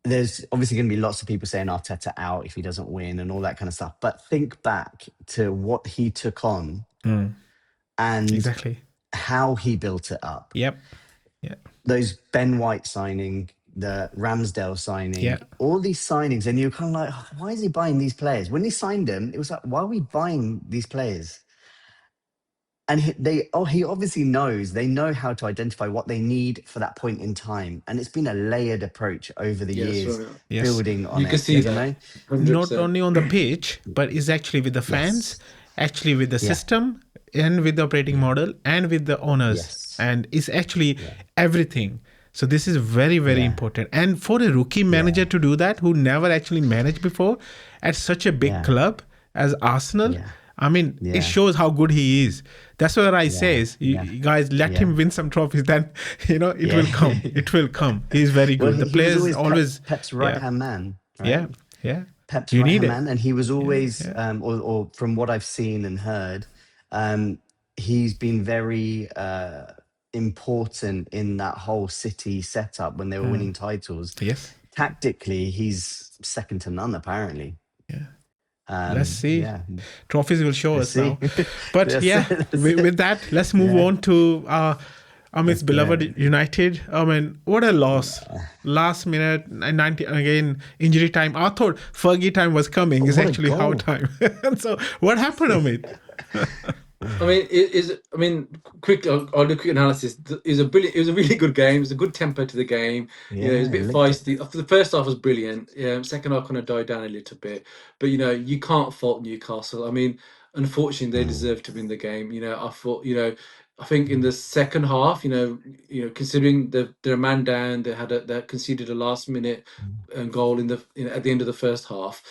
There's obviously going to be lots of people saying Arteta out if he doesn't win and all that kind of stuff. But think back to what he took on Mm, and exactly. how he built it up. Yep. Yeah. Those Ben White signing, the Ramsdale Yeah. signing, all these signings, and you're kind of like, "Oh, why is he buying these players?" When he signed them, it was like, why are we buying these players? And he obviously knows, they know how to identify what they need for that point in time, and it's been a layered approach over the Yes, years, right. Yes. building on You can it. see You that, know, 100%. Not only on the pitch, but is actually with the fans, yes, actually with the yeah, system, and with the operating yeah, model, and with the owners. yes, And it's actually yeah, everything. So this is very, very yeah, important. And for a rookie manager yeah, to do that, who never actually managed before at such a big yeah, club as Arsenal, yeah, I mean, it yeah, shows how good he is. That's what I say yeah, is, yeah, you guys let yeah, him win some trophies, then, it will come. yeah. It will come. He's very Well, good. The he was players always always, Pep's right yeah, hand man, right? yeah, yeah. Pep's You right need hand it. man, and he was Yeah, always, yeah. or from what I've seen and heard, he's been very important in that whole City setup when they were winning titles. Yes. Tactically, he's second to none, apparently. Yeah. Let's see. Yeah, Trophies will show let's us see. now. But That's yeah, it. That's with it. that, let's move Yeah, on to Amit's let's do beloved it. United. I mean, what a loss. Last minute, 90, again, injury time. I thought Fergie time was coming. It's What a actually how goal! time. So what happened, Amit? I mean, quickly, I'll do a quick analysis. It was a brilliant. It was a really good game. It was a good tempo to the game. You know, it was a Yeah, bit licked it. feisty. After the first half was brilliant. Yeah, second half kind of died down a little bit. But you can't fault Newcastle. I mean, unfortunately, they Mm, deserved to win the game. I thought, I think in the second half, considering they're a man down, they conceded a last minute goal at the end of the first half.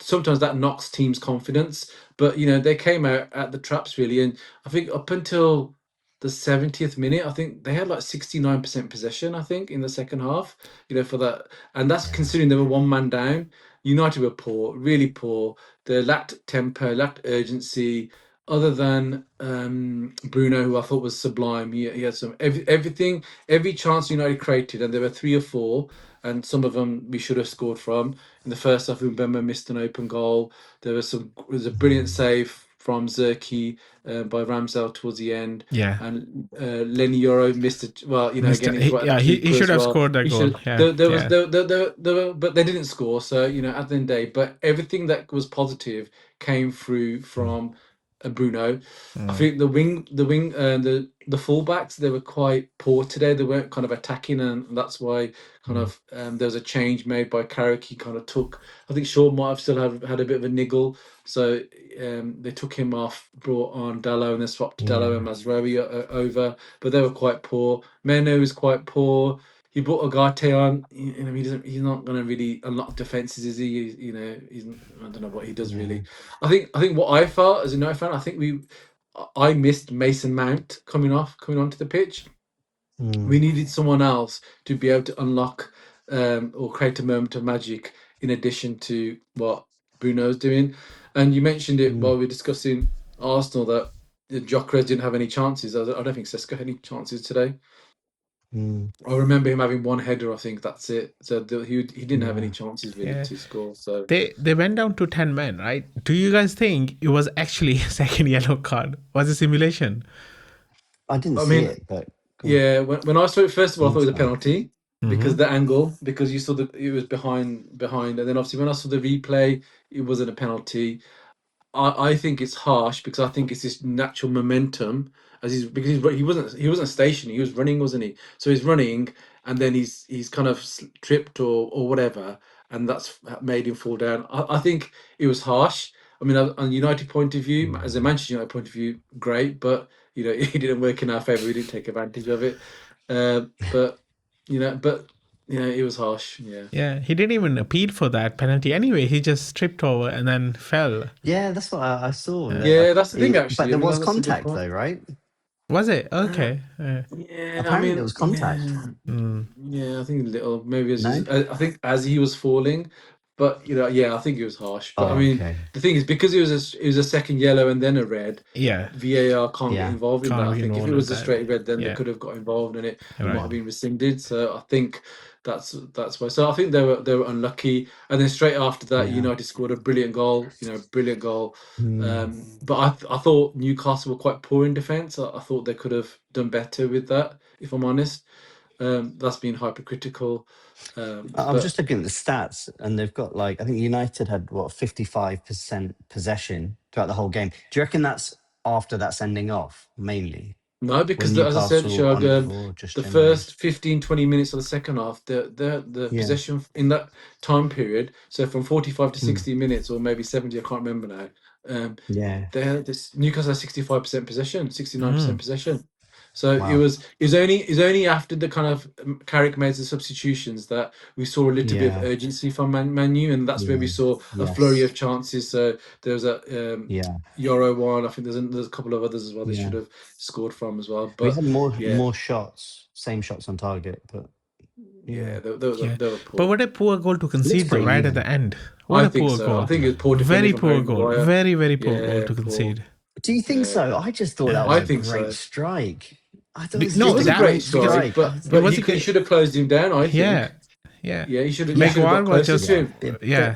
Sometimes that knocks teams' confidence. But they came out at the traps really, and I think up until the 70th minute, I think they had like 69% possession. I think in the second half, for that, and that's yeah. considering they were one man down. United were poor, really poor. They lacked tempo, lacked urgency. Other than Bruno, who I thought was sublime, he had everything, every chance United created, and there were three or four, and some of them we should have scored from. In the first half, Mbemba missed an open goal. There was a brilliant Mm, save from Zerki by Ramsdale towards the end, Yeah. and Lenny Yoro missed it. Well, Mr. again, it was right at the He keeper should as have well. scored that He goal. should. Yeah. There was Yeah. there were, but they didn't score. So at the end of the day, but everything that was positive came through mm, from Bruno. I Mm, think the fullbacks, they were quite poor today. They weren't kind of attacking, and that's why kind mm, of there was a change made by Carrick. He kind of took. I think Shaw might have still had a bit of a niggle, so they took him off, brought on Dallo, and then swapped Dallo and yeah. Mazraoui over. But they were quite poor. Meno was quite poor. He brought Agate on. He doesn't. He's not going to really unlock defenses, is he? I don't know what he does Yeah. really. I think what I felt as a United fan, I missed Mason Mount coming onto the pitch. We Mm, needed someone else to be able to unlock or create a moment of magic in addition to what Bruno's doing. And you mentioned it mm, while we were discussing Arsenal that the Gyökeres didn't have any chances. I don't think Sesko had any chances today. mm, I remember him having one header. I think that's it. So he didn't have any yeah. chances really yeah. to score. So They went down to 10 men, right? Do you guys think it was actually a second yellow card? Was a simulation? I didn't I see mean, it, but go on. yeah, when I saw it first of all, I thought it was a Inside. penalty because Mm-hmm. the angle, because you saw it was behind, and then obviously when I saw the replay, it wasn't a penalty. I think it's harsh because I think it's this natural momentum as he wasn't stationary, he was running, wasn't he? So he's running, and then he's kind of tripped or whatever, and that's made him fall down. I think it was harsh. I mean, on a United point of view, as a Mm, Manchester United point of view, great, but it didn't work in our favour. We didn't take advantage of it. But but Yeah, it was harsh. Yeah. Yeah, he didn't even appeal for that penalty. Anyway, he just tripped over and then fell. Yeah, that's what I saw. Yeah. Yeah, that's the thing. But Actually, I there mean, was that's a good contact point. though, right? Was it? Uh, Okay. yeah, I Apparently there mean, was contact. yeah, Mm, yeah. I think a little maybe as No? I think as he was falling, but yeah, I think it was harsh. But I Oh, mean, okay. the thing is because it was a second yellow and then a red. yeah. VAR can't get Yeah. involved in that. Can't I be think if it involved with was a that. straight red, then they Yeah. could have got involved and it might Right. have been rescinded. So I think that's why. So I think they were unlucky. And then straight after that, Yeah. United scored a brilliant goal. Brilliant goal. Mm. But I thought Newcastle were quite poor in defence. I thought they could have done better with that. If I'm honest, that's been hypercritical. I'm But just looking at the stats, and they've got like I think United had what 55% possession throughout the whole game. Do you reckon that's after that sending off mainly? no, Were because as I said, Newcastle Chirag, on it or just the generally? first 15-20 minutes of the second half, the Yeah. possession in that time period, so from 45 to Mm. 60 minutes or maybe 70, I can't remember now. Yeah. This Newcastle has 65% possession, 69% Mm, possession. So Wow. it was only after the kind of Carrick made the substitutions that we saw a little bit of Yeah. urgency from Man U, and that's where we Yeah. saw a flurry Yes. of chances. So there was a Yeah. Euro one. I think there's a couple of others as well they Yeah. should have scored from as well. We But had more yeah, more shots, same shots on target, but yeah, yeah, they were yeah. they were But poor. what a poor goal to it looks concede, though, pretty right at even. the end. What I a think poor so. I goal. think it was poor defending Very from Harry poor goal. Maguire. Very, very poor goal Yeah, to poor. concede. Do you think Yeah, so? I just thought that Yeah. was I a think great so. strike. I thought it was It No, just a was a that great great because strike, strike. it but was he a, should have closed him down. I yeah, think. yeah. Yeah, he should have Yeah, Maguire got was closer to just, yeah. him. yeah.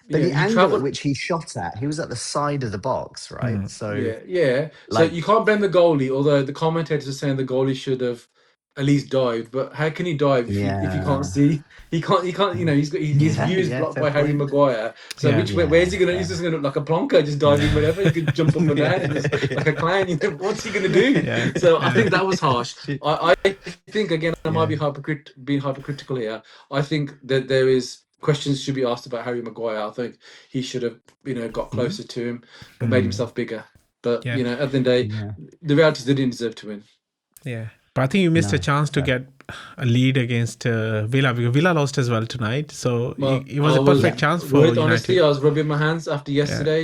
But Yeah, the he angle at travelled. which he shot at, he was at the side of the box, right? Mm, So, Yeah. So like, you can't blame the goalie, although the commentators are saying the goalie should have at least dived. But how can he dive if he can't yeah, see? He can't. His yeah, view is yeah. blocked Fair by Harry point. Maguire. So yeah, where's he Yeah, gonna? He's just fair. gonna look like a plonker, just diving yeah, wherever. He could jump up and down and just like a yeah, clown. What's he gonna do? yeah, So I yeah, think that was harsh. I think again I might yeah. be being hypercritical here. I think that there is questions should be asked about Harry Maguire. I think he should have got Mhm. closer to him or made mm, himself bigger. But yeah, at the end of the day, Yeah. the reality is they didn't deserve to win. yeah. But I think you missed a No. chance to Fair. get a lead against Villa because Villa lost as well tonight. So Well, it was I a perfect Yeah. was chance for Rohit, honestly, United. I was rubbing my hands after Yeah, yesterday.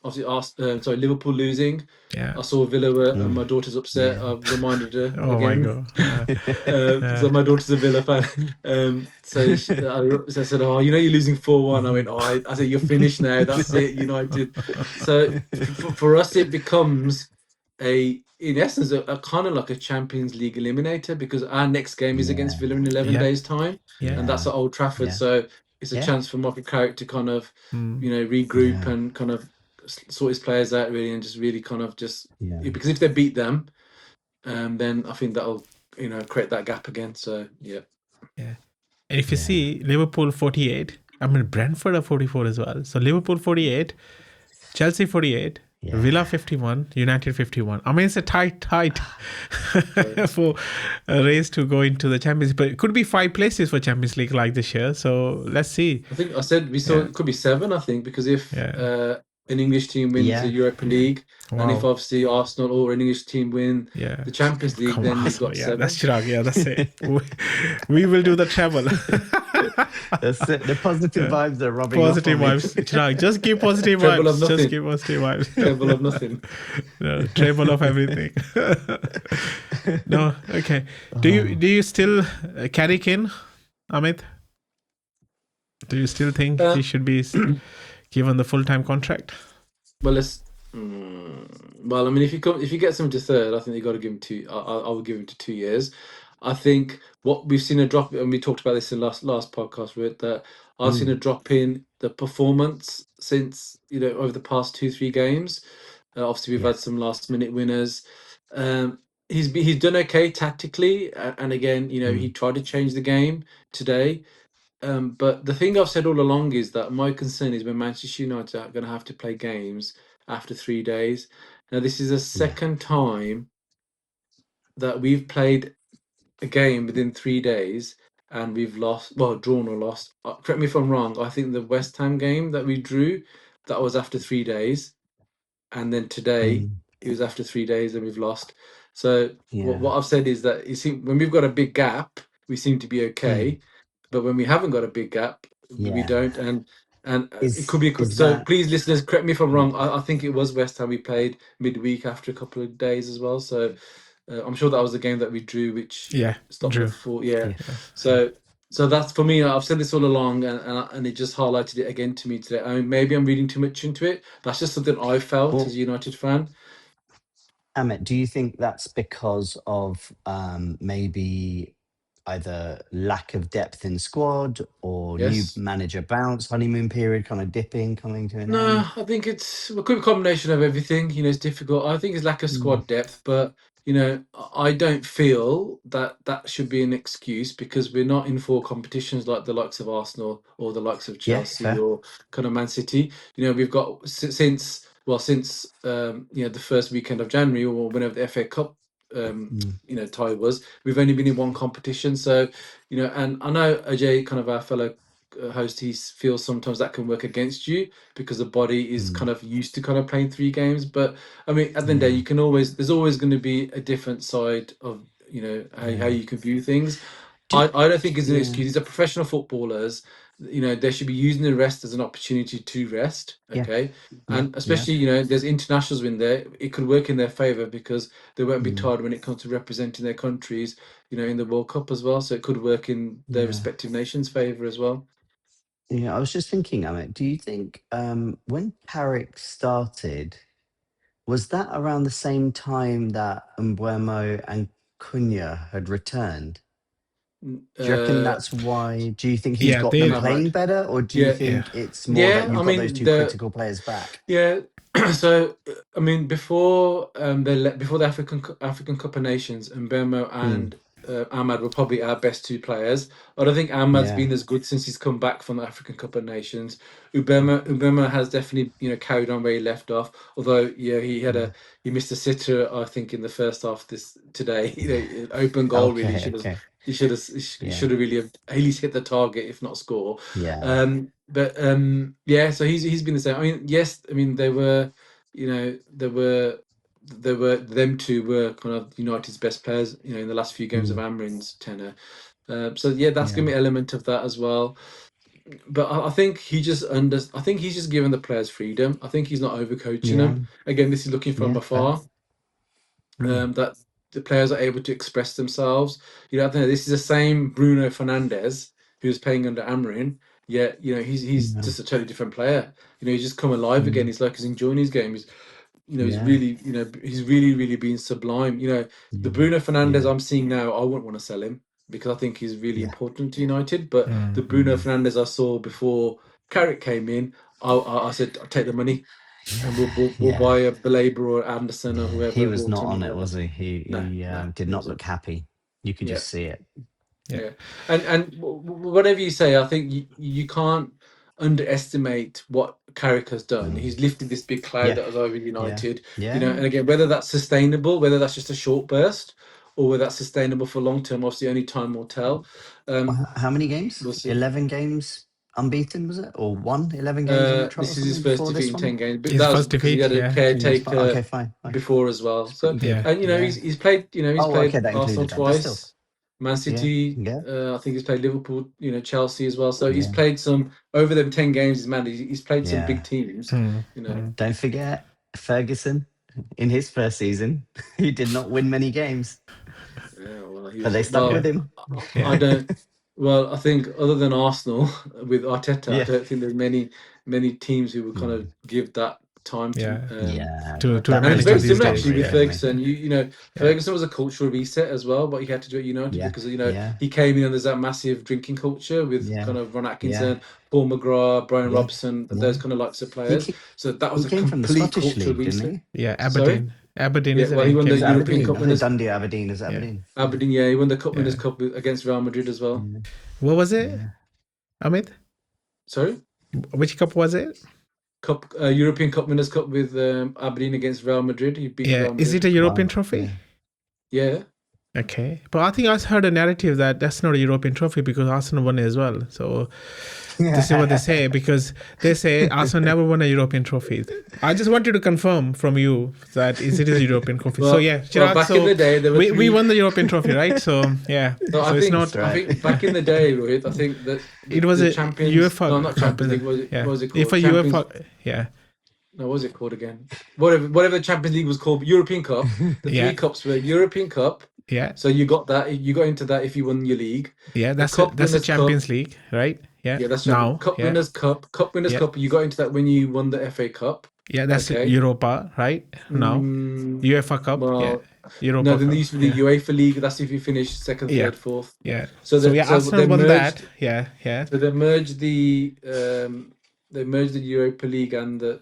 Obviously, Liverpool losing. yeah. I saw Villa were, and my Mm. daughter's upset. Yeah. I've reminded her Oh my again. God. So my daughter's a Villa fan. So I said, "Oh, you're losing 4-1." I went, "Oh, I said you're finished now. That's it, United." So for us, it becomes in essence, a kind of like a Champions League eliminator because our next game is against Yeah. Villa in 11 Yeah, days' time, yeah. and that's Yeah. at Old Trafford. Yeah. So it's a Yeah. chance for Michael Carrick to kind of, Mm, regroup Yeah. and kind of sort his players out really, and just really kind of just Yeah. because if they beat them, then I think that'll create that gap again. So yeah, yeah. And if you Yeah. see Liverpool 48, I mean Brentford are 44 as well. So Liverpool 48, Chelsea 48, Villa Yeah. 51, United 51. I mean, it's a tight right. for a race to go into the Champions League. But it could be 5 places for Champions League like this year. So let's see. I think I said we saw Yeah, it could be 7. I think because if yeah. an English team wins the Yeah. Europa League, and if Wow. obviously Arsenal or an English team win Yeah. the Champions League, Come then on. you've So got yeah, that's 7. Chirag. Yeah, that's it. We will do the treble. That's it. The positive Yeah. vibes are rubbing Positive off on me. vibes. Chirag, just give positive Treble of vibes. Just nothing. give positive vibes. Treble of nothing. No, treble of everything. No, okay. Do you still carry Kane, Amit? Do you still think Uh, he should be given the full-time contract? well, well, I mean, if you get him to third, I think you got to give him 2. I would give him to 2 years. I think what we've seen a drop, and we talked about this in last podcast with that. I've seen a Mm. drop in the performance since over the past 2-3 games. Obviously, we've Yeah. had some last minute winners. He's done okay tactically, and again, he Mm. tried to change the game today. But the thing I've said all along is that my concern is when Manchester United are going to have to play games after 3 days. Now, this is the Yeah. second time that we've played a game within 3 days and we've lost, well, drawn or lost. Correct me if I'm wrong. I think the West Ham game that we drew, that was after 3 days, and then today Mm. it was after 3 days and we've lost. So what Yeah. I've said is that you see when we've got a big gap, we seem to be okay. But when we haven't got a big gap, we Yeah. don't. And it could be Is so. that Please, listeners, correct me if I'm wrong. I think it was West Ham we played midweek after a couple of days as well. So I'm sure that was the game that we drew, which Yeah, stopped the Drew. four. Yeah. yeah. So that's for me. I've said this all along, and it just highlighted it again to me today. I mean, maybe I'm reading too much into it. That's just something I felt as Well, a United fan. Amit, do you think that's because of maybe either lack of depth in squad or new Yes. manager bounce, honeymoon period kind of dipping, coming to an No, end? I think it's a good combination of everything. It's difficult. I think it's lack of Mm. squad depth, but I don't feel that that should be an excuse because we're not in four competitions like the likes of Arsenal or the likes of Yeah, Chelsea fair. or kind of Man City. We've got since the first weekend of January or whenever the FA Cup Mm. tie was, we've only been in one competition. So, and I know Ajay, kind of our fellow host, he feels sometimes that can work against you because the body is Mm. kind of used to kind of playing three games. But I mean, at the end of the day, Yeah, there's always going to be a different side of how yeah. you can view things. Do, I don't think it's an yeah, excuse. These are professional footballers. They should be using the rest as an opportunity to rest. yeah, Okay, yeah, and yeah. especially there's internationals in there. It could work in their favor because they won't be Mm. tired when it comes to representing their countries. In the World Cup as well. So it could work in their Yeah. respective nations' favor as well. Yeah, I was just thinking, Amit, do you think when Carrick started, was that around the same time that Mbuemo and Cunha had returned? N- Do you reckon Uh, that's why? Do you think he's Yeah, got them they. playing Ahmad. better, or do you Yeah, Yeah, think it's more that yeah. you've I got those mean two critical players back? yeah. So I mean, before before the African Cup of Nations, Mbemo Mm. and Ahmad were probably our best two players. I don't think Ahmad's Yeah. been as good since he's come back from the African Cup of Nations. Mm. Ubema has definitely carried on where he left off. Although Mm. he missed a sitter I think in the first half this today. An open goal really Okay. Okay. he Yeah. should have really have at least hit the target if not score. Yeah. But yeah, so he's been the same. I mean, yes, I mean there were them two were kind of United's best players, in the last few games of Mm. Amrin's tenure. So yeah, that's Yeah. gonna be an element of that as well. But I think I think he's just giving the players freedom. I think he's not overcoaching Yeah. them. Again, this is looking from Yeah. Fair. afar, Mm. that the players are able to express themselves. I think this is the same Bruno Fernandes who's playing under Amarin. Yet, he's Yeah. just a totally different player. He's just come alive again. Mm. He's like he's enjoying his game. He's Yeah. really, he's really, really been sublime. The Yeah. Bruno Fernandes Yeah. I'm seeing now, I wouldn't want to sell him because I think he's really Yeah. important to United. But the mm, Bruno Mm. Fernandes I saw before Carrick came in, I said, I'll take the money and we'll Yeah. buy a Belaber or Anderson or Yeah. He whoever was not Horton or on it, whoever. was he? He No, he no, did he not wasn't. look happy. You could Yeah, just see it. yeah, yeah, and whatever you say, I think you can't underestimate what Carrick has done. Mm. He's lifted this big cloud Yeah. that was over Yeah. United, Yeah. and again, whether that's sustainable, whether that's just a short burst, or whether that's sustainable for long term, obviously only time will tell. Um, How many games? we'll see. 11 games unbeaten, was it? Or won 11 games in the trot or This is his something first before defeat this in one? 10 games, but his that was first because he defeat. had a Yeah, Okay, caretaker fine. Fine. before as well. It's So, pretty yeah, good. and Yeah. he's Oh, okay. played That Arsenal included that. But still. twice, Man Yeah. City. Yeah. I think he's played Liverpool, Chelsea as well. So he's Yeah. played some over them 10 games. He's played some big Yeah. teams. mm, You know, mm. Don't forget Ferguson in his first season. He did not win many games, yeah. Well, he but was they stuck Yeah, with well. him. I yeah, don't. Well, I think other than Arsenal with Arteta, I Yeah. don't think there's many teams who would kind of Mm. give that time to. yeah. Yeah. To That And it's makes America very us these similar days. actually disagree with Yeah, anyway. Ferguson. yeah, Ferguson was a cultural reset as well, what he had to do at United Yeah. because Yeah. he came in and there's that massive drinking culture with Yeah. kind of Ron Yeah. Atkinson, Paul McGrath, Brian Yeah. Robson, Yeah. those kind of likes of He players. ca- So that was he a came from the complete Scottish cultural League, didn't reset. he? yeah. Sorry, Aberdeen, yeah. isn't Well, it? he He won came the Was it from European Aberdeen? Cup I thought winners. Dundee Aberdeen is yeah, Aberdeen. Yeah. Aberdeen, yeah, he won the Cup yeah. Winners' Cup against Real Madrid as well. Yeah. What was it, Yeah. Amit? Sorry, Which cup was it? European Cup Winners' Cup with Aberdeen against Real Madrid. He beat Yeah, Real is it Madrid. a European Wow. trophy? Yeah. Yeah, Okay, but I think I heard a narrative that that's not a European trophy because Arsenal won it as well. So this is what they say, because they say Arsenal never won a European trophy. I just wanted to confirm from you that it is a European trophy. So yeah, Chirag, back in the day, there were we won the European trophy, right? So yeah, No, so I it's think not. I think back in the day, Rohit, I think that It was the a Champions, UEFA no, not Cup, Champions isn't League. it? Yeah, What was it if called? a Champions. UEFA, yeah, No, what was it called again? Whatever the Champions League was called, European Cup. The yeah, three cups were European Cup. yeah, So you got that. You got into that if you won your league. yeah. The Cup That's a Winners' Cup. Champions League, right? Yeah. Yeah, that's Now, Cup yeah, Winners' Cup. Cup Winners' yeah, Cup. You got into that when you won the FA Cup. yeah. That's Okay. Europa, right? Now, Mm, UEFA Cup, yeah, well, Europa no, then there Cup, used to be yeah, the UEFA League. That's if you finish second, yeah, third, fourth. yeah. So So that yeah, so Arsenal they won merged. that. Yeah, yeah, So they merged the Europa League and the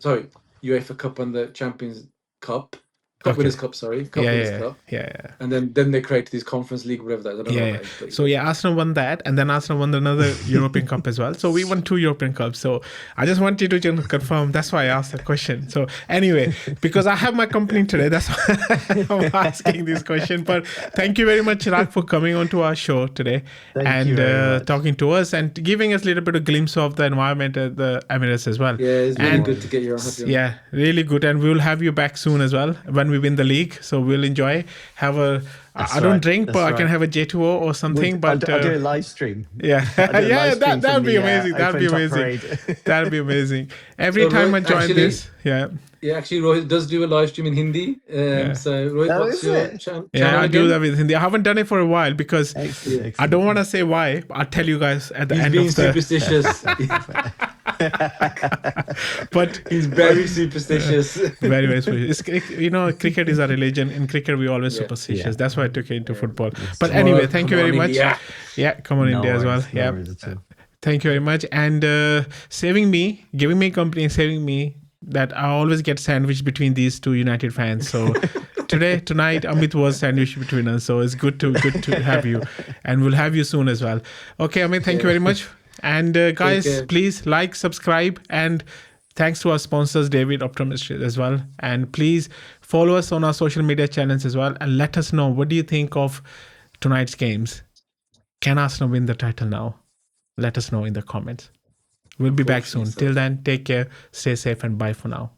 UEFA Cup and the Champions Cup, Cup okay, Winners' Cup, Cup yeah, Winners' yeah, Cup, yeah. and then they created this Conference League, whatever that is. I don't know Yeah, what yeah. that is, but So yeah, Arsenal won that, and then Arsenal won another European Cup as well. So we won 2 European Cups. So I just wanted to just confirm. That's why I asked the question. So anyway, because I have my company today, that's why I'm asking this question. But thank you very much, Chirag, for coming on to our show today Thank you very much. talking to us and giving us a little bit of glimpse of the environment at the Emirates as well. yeah, it's really And good to get you on. Happy on. yeah, really good, and we'll have you back soon as well when we win the league. So we'll enjoy. Have a. That's I don't right, drink, that's but I can right. have a J2O or something. But I'll do a live stream. yeah, I'll do a yeah, live stream that'd from be the, amazing. That'd be open top amazing. parade. That'd be amazing. Every So, time I Rohit, join actually- this, yeah, Yeah, actually, Rohit does do a live stream in Hindi. Yeah. So, Rohit, Oh, what's is your it? channel yeah, I do again? that with Hindi. I haven't done it for a while because Excellent, I don't want to say why. But I'll tell you guys at the He's end being of the. superstitious. But He's very superstitious. very, very superstitious. Cricket is a religion. In cricket, we always Yeah. superstitious. Yeah. That's why I took it into football. Yes. But Come anyway, on, thank come you very on, much. India. Yeah, come on, No India as well. worries, no Yeah. worries at all. Thank you very much. And saving me, giving me company, and saving me that I always get sandwiched between these two United fans. So tonight, Amit was sandwiched between us. So it's good to have you. And we'll have you soon as well. Okay, Amit, thank you very much. And guys, care. please like, subscribe, and thanks to our sponsors, David Optimist as well. And please follow us on our social media channels as well. And let us know, what do you think of tonight's games? Can Arsenal win the title now? Let us know in the comments. We'll be back soon. Unfortunately so. Till then, take care, stay safe, and bye for now.